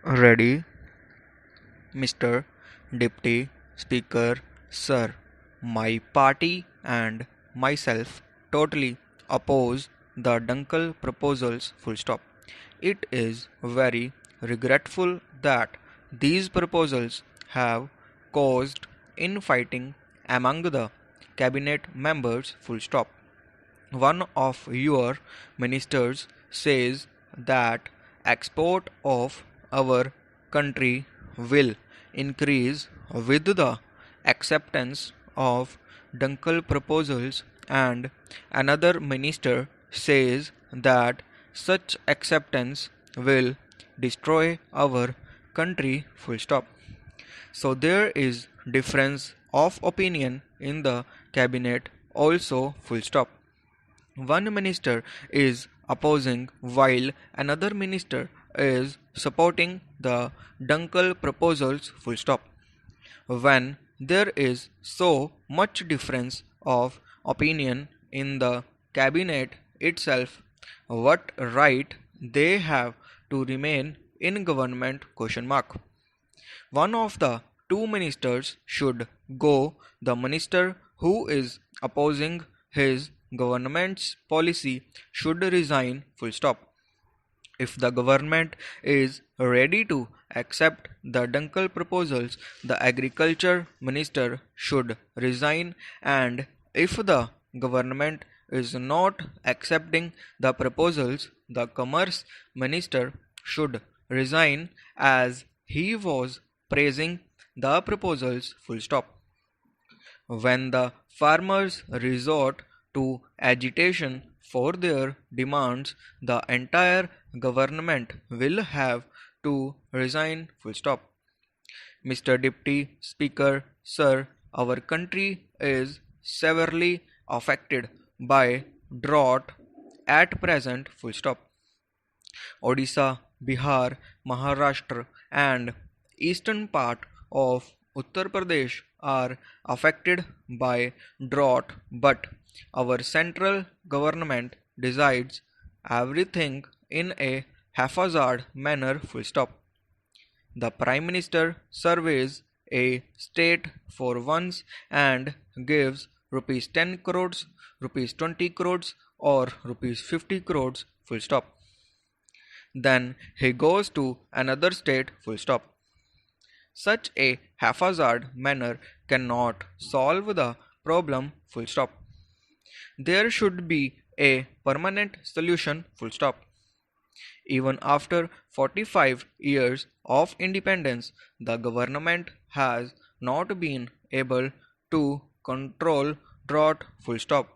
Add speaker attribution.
Speaker 1: Ready, Mr. Deputy Speaker, Sir. My party and myself totally oppose the Dunkel proposals. Full stop. It is very regretful that these proposals have caused infighting among the cabinet members. Full stop. One of your ministers says that export of our country will increase with the acceptance of Dunkel proposals, and another minister says that such acceptance will destroy our country. Full stop. So there is difference of opinion in the cabinet also. Full stop. One minister is opposing while another minister is supporting the Dunkel proposals. Full stop. When there is so much difference of opinion in the cabinet itself, what right they have to remain in government? Question mark. One of the two ministers should go. The minister who is opposing his government's policy should resign. Full stop. If the government is ready to accept the Dunkel proposals, the agriculture minister should resign, and if the government is not accepting the proposals, the commerce minister should resign as he was praising the proposals. Full stop. When the farmers resort to agitation for their demands, the entire government will have to resign. Full stop. Mr. Deputy Speaker, Sir, our country is severely affected by drought at present. Full stop. Odisha, Bihar, Maharashtra, and eastern part of Uttar Pradesh are affected by drought, but our central government decides everything in a haphazard manner. Full stop. The Prime Minister surveys a state for once and gives rupees 10 crores, rupees 20 crores, or rupees 50 crores. Full stop. Then he goes to another state. Full stop. Such a haphazard manner cannot solve the problem. Full stop. There should be a permanent solution. Full stop. Even after 45 years of independence, the government has not been able to control drought. Full stop.